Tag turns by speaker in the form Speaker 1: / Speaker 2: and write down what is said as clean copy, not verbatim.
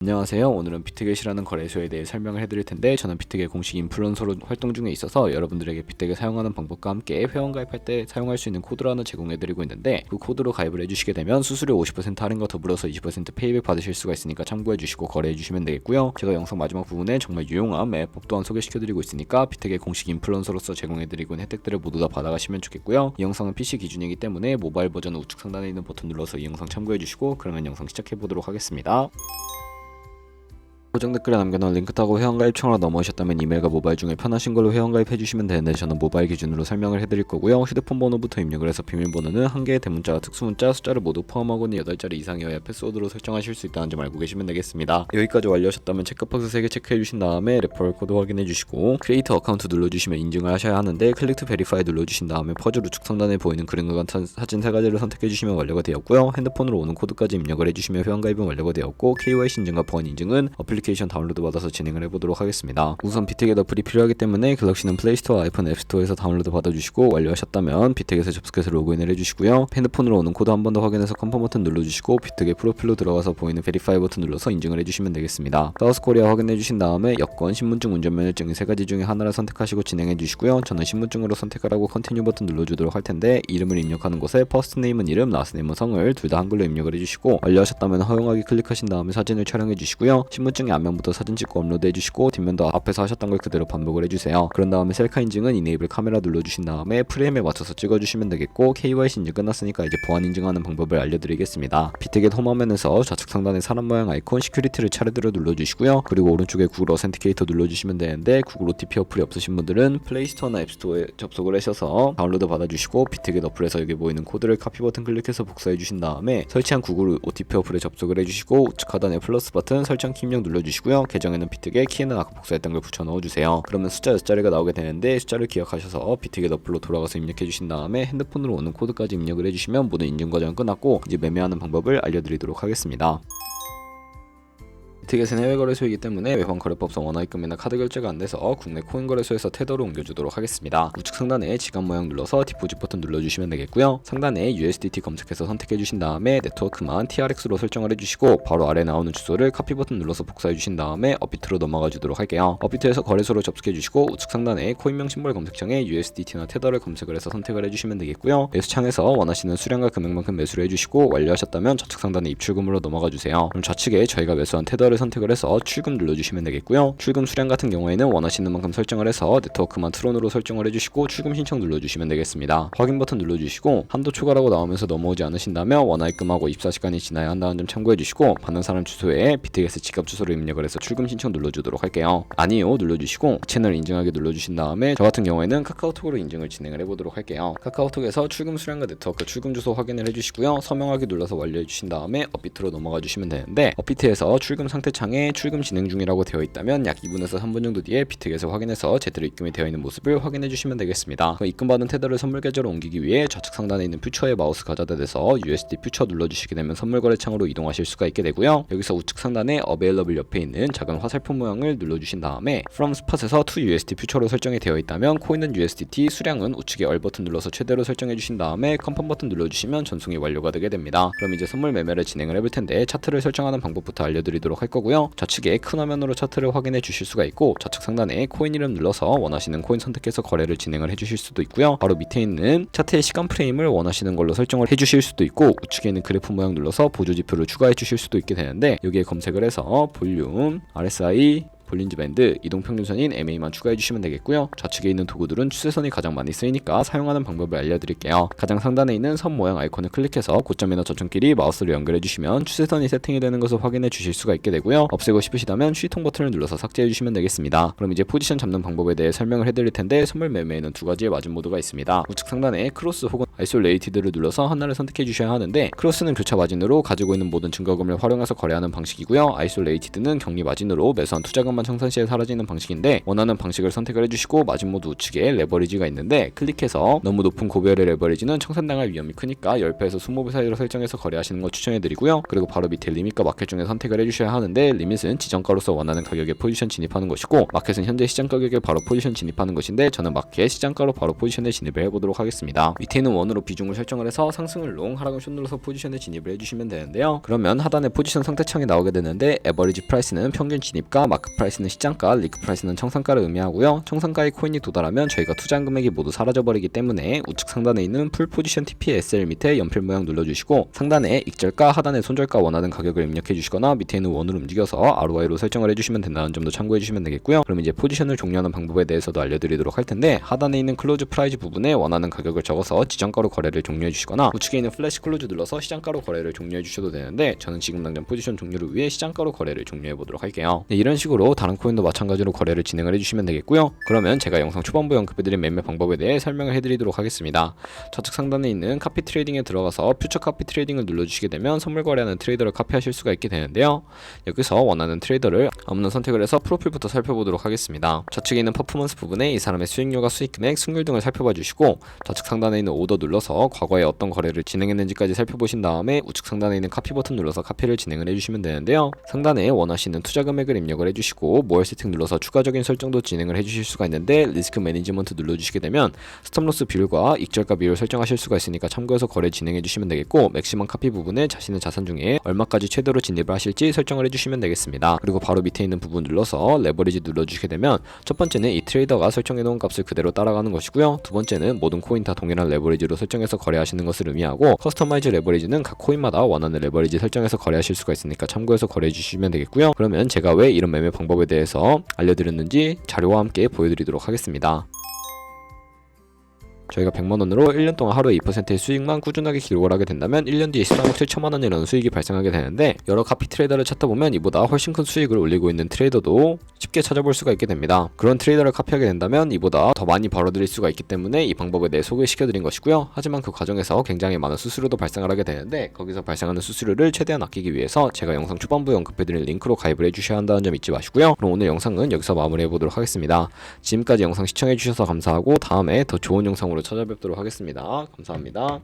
Speaker 1: 안녕하세요. 오늘은 비트겟이라는 거래소에 대해 설명을 해드릴 텐데, 저는 비트겟 공식 인플루언서로 활동 중에 있어서 여러분들에게 비트겟 사용하는 방법과 함께 회원 가입할 때 사용할 수 있는 코드를 하나 제공해드리고 있는데, 그 코드로 가입을 해주시게 되면 수수료 50% 할인과 더불어서 20% 페이백 받으실 수가 있으니까 참고해주시고 거래해주시면 되겠고요. 제가 영상 마지막 부분에 정말 유용한 맵법 또한 소개시켜드리고 있으니까 비트겟 공식 인플루언서로서 제공해드리고 있는 혜택들을 모두 다 받아가시면 좋겠고요. 이 영상은 PC 기준이기 때문에 모바일 버전 우측 상단에 있는 버튼 눌러서 이 영상 참고해주시고, 그러면 영상 시작해보도록 하겠습니다. 고정 댓글에 남겨놓은 링크 타고 회원가입창으로 넘어오셨다면 이메일과 모바일 중에 편하신 걸로 회원가입해주시면 되는데, 저는 모바일 기준으로 설명을 해드릴 거고요. 휴대폰 번호부터 입력을 해서 비밀번호는 한 개의 대문자와 특수문자, 숫자를 모두 포함하고는 8자리 이상이어야 패스워드로 설정하실 수 있다는 점 알고 계시면 되겠습니다. 여기까지 완료하셨다면 체크박스 3개 체크해주신 다음에 레퍼럴 코드 확인해주시고 크리에이터 어카운트 눌러주시면 인증을 하셔야 하는데, 클릭 투 베리파이 눌러주신 다음에 퍼즐 우측 상단에 보이는 그림과 같은 사진 3가지를 선택해주시면 완료가 되었고요. 핸드폰으로 오는 코드까지 입력을 해주시면 회원가입은 완료가 되었고, KYC 인증과 보안 인증은 어플리케이션 다운로드 받아서 진행을 해보도록 하겠습니다. 우선 비트겟 어플이 필요하기 때문에 갤럭시는 플레이스토어, 아이폰 앱스토어에서 다운로드 받아주시고, 완료하셨다면 비트겟에 접속해서 로그인을 해주시고요. 핸드폰으로 오는 코드 한 번 더 확인해서 컨펌 버튼 눌러주시고, 비트겟 프로필로 들어가서 보이는 베리파이 버튼 눌러서 인증을 해주시면 되겠습니다. 사우스코리아 확인해주신 다음에 여권, 신분증, 운전면허증 이 3가지 중에 하나를 선택하시고 진행해주시고요. 저는 신분증으로 선택하라고 컨티뉴 버튼 눌러주도록 할 텐데, 이름을 입력하는 곳에 퍼스트네임은 이름, 라스트네임은 성을 둘 다 한글로 입력을 해주시고, 완료하셨다면 허용하기 클릭하신 다음에 사진을 촬영해주시고요. 신분증의 앞면부터 사진 찍고 업로드 해주시고, 뒷면도 앞에서 하셨던 걸 그대로 반복을 해주세요. 그런 다음에 셀카 인증은 이네이블 카메라 눌러주신 다음에 프레임에 맞춰서 찍어주시면 되겠고, KYC 인증 끝났으니까 이제 보안 인증하는 방법을 알려드리겠습니다. 비트겟 홈화면에서 좌측 상단에 사람 모양 아이콘 시큐리티를 차례대로 눌러주시고요. 그리고 오른쪽에 구글 어센티케이터 눌러주시면 되는데, 구글 OTP 어플이 없으신 분들은 플레이스토어나 앱스토어에 접속을 하셔서 다운로드 받아주시고, 비트겟 어플에서 여기 보이는 코드를 카피 버튼 클릭해서 복사해주신 다음에 설치한 구글 OTP 어플에 접속을 해주시고, 우측 하단에 플러스 버튼 설정 키 입력 눌러주시고요. 계정에는 비트겟, 키에는 아까 복사했던 걸 붙여 넣어주세요. 그러면 숫자 6자리가 나오게 되는데, 숫자를 기억하셔서 비트겟 어플로 돌아가서 입력해주신 다음에 핸드폰으로 오는 코드까지 입력을 해주시면 모든 인증 과정은 끝났고, 이제 매매하는 방법을 알려드리도록 하겠습니다. 비트겟은 해외 거래소이기 때문에 외환 거래법상 원화입금이나 카드 결제가 안 돼서 국내 코인 거래소에서 테더로 옮겨주도록 하겠습니다. 우측 상단에 지갑 모양 눌러서 디포짓 버튼 눌러주시면 되겠고요. 상단에 USDT 검색해서 선택해주신 다음에 네트워크만 TRX로 설정을 해주시고, 바로 아래 나오는 주소를 카피 버튼 눌러서 복사해주신 다음에 업비트로 넘어가 주도록 할게요. 업비트에서 거래소로 접속해주시고, 우측 상단에 코인명 심벌 검색창에 USDT나 테더를 검색을 해서 선택을 해주시면 되겠고요. 매수창에서 원하시는 수량과 금액만큼 매수를 해주시고, 완료하셨다면 좌측 상단에 입출금으로 넘어가 주세요. 그럼 좌측에 저희가 매수한 테더를 선택을 해서 출금 눌러주시면 되겠고요. 출금 수량 같은 경우에는 원하시는 만큼 설정을 해서 네트워크만 트론으로 설정을 해주시고, 출금 신청 눌러주시면 되겠습니다. 확인 버튼 눌러주시고, 한도 초과라고 나오면서 넘어오지 않으신다면 원화입금하고 24시간이 지나야 한다는 점 참고해주시고, 받는 사람 주소에 비트겟 지갑 주소를 입력을 해서 출금 신청 눌러주도록 할게요. 아니요 눌러주시고, 채널 인증하기 눌러주신 다음에 저 같은 경우에는 카카오톡으로 인증을 진행을 해보도록 할게요. 카카오톡에서 출금 수량과 네트워크 출금 주소 확인을 해주시고요. 서명하기 눌러서 완료해주신 다음에 업비트로 넘어가 주시면 되는데, 업비트에서 출금 상태 창에 출금 진행 중이라고 되어 있다면 약 2분에서 3분 정도 뒤에 비트겟을 확인해서 제대로 입금이 되어 있는 모습을 확인해 주시면 되겠습니다. 입금받은 테더를 선물 계좌로 옮기기 위해 좌측 상단에 있는 퓨처에 마우스 가져다 대서 USD 퓨처 눌러주시게 되면 선물 거래 창으로 이동하실 수가 있게 되고요. 여기서 우측 상단에 Available 옆에 있는 작은 화살표 모양을 눌러주신 다음에 From Spot에서 to USD 퓨처로 설정이 되어 있다면 코인은 USDT, 수량은 우측에 얼 버튼 눌러서 최대로 설정해 주신 다음에 컨펌 버튼 눌러주시면 전송이 완료가 되게 됩니다. 그럼 이제 선물 매매를 진행을 해볼 텐데, 차트를 설정하는 방법부터 알려드리도록 할 거고요. 좌측에 큰 화면으로 차트를 확인해 주실 수가 있고, 좌측 상단에 코인 이름 눌러서 원하시는 코인 선택해서 거래를 진행을 해주실 수도 있고요. 바로 밑에 있는 차트의 시간 프레임을 원하시는 걸로 설정을 해주실 수도 있고, 우측에 있는 그래프 모양 눌러서 보조 지표를 추가해 주실 수도 있게 되는데, 여기에 검색을 해서 볼륨, RSI, 볼린지 밴드, 이동평균선인 MA만 추가해 주시면 되겠고요. 좌측에 있는 도구들은 추세선이 가장 많이 쓰이니까 사용하는 방법을 알려드릴게요. 가장 상단에 있는 선 모양 아이콘을 클릭해서 고점이나 저점끼리 마우스를 연결해 주시면 추세선이 세팅이 되는 것을 확인해 주실 수가 있게 되고요. 없애고 싶으시다면 쉬통 버튼을 눌러서 삭제해 주시면 되겠습니다. 그럼 이제 포지션 잡는 방법에 대해 설명을 해드릴 텐데, 선물 매매에는 두 가지의 마진 모드가 있습니다. 우측 상단에 크로스 혹은 아이솔레이티드를 눌러서 하나를 선택해 주셔야 하는데, 크로스는 교차 마진으로 가지고 있는 모든 증거금을 활용해서 거래하는 방식이고요. 아이솔레이티드는 격리 마진으로 매수한 투자금만 시간만 청산 시에 사라지는 방식인데 원하는 방식을 선택을 해주시고 마진 모드 우측에 레버리지가 있는데 클릭해서 너무 높은 고배율의 레버리지는 청산당할 위험이 크니까 10배에서 20배 사이로 설정해서 거래하시는 거 추천해드리고요. 그리고 바로 밑에 리밋과 마켓 중에 선택을 해주셔야 하는데 리밋은 지정가로서 원하는 가격에 포지션 진입하는 것이고 마켓은 현재 시장 가격에 바로 포지션 진입하는 것인데 저는 마켓 시장가로 바로 포지션에 진입을 해보도록 하겠습니다. 밑에 있는 원으로 비중을 설정을 해서 상승을 롱, 하락을 숏 눌러서 포지션에 진입을 해주시면 되는데요. 그러면 하단에 포지션 상태창이 나오게 되는데 에버리지 프라이스는 평균 진입가, 마크 프라이스는 시장가, 리크 프라이스는 청산가를 의미하고요. 청산가의 코인이 도달하면 저희가 투자한 금액이 모두 사라져버리기 때문에 우측 상단에 있는 풀 포지션 TPSL 밑에 연필 모양 눌러주시고 상단에 익절가, 하단에 손절가 원하는 가격을 입력해 주시거나 밑에 있는 원으로 움직여서 ROI로 설정을 해주시면 된다는 점도 참고해 주시면 되겠고요. 그럼 이제 포지션을 종료하는 방법에 대해서도 알려드리도록 할 텐데 하단에 있는 클로즈 프라이즈 부분에 원하는 가격을 적어서 지정가로 거래를 종료해 주시거나 우측에 있는 플래시 클로즈 눌러서 시장가로 거래를 종료해 주셔도 되는데 저는 지금 당장 포지션 종료를 위해 시장가로 거래를 종료해 보도록 할게요. 네, 이런 식으로 다른 코인도 마찬가지로 거래를 진행을 해주시면 되겠고요. 그러면 제가 영상 초반부에 언급해드린 매매 방법에 대해 설명을 해드리도록 하겠습니다. 좌측 상단에 있는 카피 트레이딩에 들어가서 퓨처 카피 트레이딩을 눌러주시게 되면 선물 거래하는 트레이더를 카피하실 수가 있게 되는데요. 여기서 원하는 트레이더를 아무나 선택을 해서 프로필부터 살펴보도록 하겠습니다. 좌측에 있는 퍼포먼스 부분에 이 사람의 수익률과 수익금액, 승률 등을 살펴봐 주시고 좌측 상단에 있는 오더 눌러서 과거에 어떤 거래를 진행했는지까지 살펴보신 다음에 우측 상단에 있는 카피 버튼 눌러서 카피를 진행을 해주시면 되는데요. 상단에 원하시는 투자 금액을 입력을 해주시고 모어 세팅 눌러서 추가적인 설정도 진행을 해주실 수가 있는데 리스크 매니지먼트 눌러주시게 되면 스톱로스 비율과 익절가 비율을 설정하실 수가 있으니까 참고해서 거래 진행해 주시면 되겠고 맥시멈 카피 부분에 자신의 자산 중에 얼마까지 최대로 진입을 하실지 설정을 해주시면 되겠습니다. 그리고 바로 밑에 있는 부분 눌러서 레버리지 눌러주시게 되면 첫 번째는 이 트레이더가 설정해 놓은 값을 그대로 따라가는 것이고요. 두 번째는 모든 코인 다 동일한 레버리지로 설정해서 거래하시는 것을 의미하고 커스터마이즈 레버리지는 각 코인마다 원하는 레버리지 설정해서 거래하실 수가 있으니까 참고해서 거래해 주시면 되겠고요. 그러면 제가 왜 이런 매매 방법에 대해서 알려드렸는지 자료와 함께 보여드리도록 하겠습니다. 저희가 100만원으로 1년 동안 하루에 2%의 수익만 꾸준하게 기록을 하게 된다면 1년 뒤에 13억 7천만원이라는 수익이 발생하게 되는데 여러 카피 트레이더를 찾다 보면 이보다 훨씬 큰 수익을 올리고 있는 트레이더도 쉽게 찾아볼 수가 있게 됩니다. 그런 트레이더를 카피하게 된다면 이보다 더 많이 벌어들일 수가 있기 때문에 이 방법에 대해 소개시켜드린 것이고요. 하지만 그 과정에서 굉장히 많은 수수료도 발생을 하게 되는데 거기서 발생하는 수수료를 최대한 아끼기 위해서 제가 영상 초반부에 언급해드린 링크로 가입을 해주셔야 한다는 점 잊지 마시고요. 그럼 오늘 영상은 여기서 마무리해보도록 하겠습니다. 지금까지 영상 시청해주셔서 감사하고 다음에 더 좋은 영상으로 찾아뵙도록 하겠습니다. 감사합니다.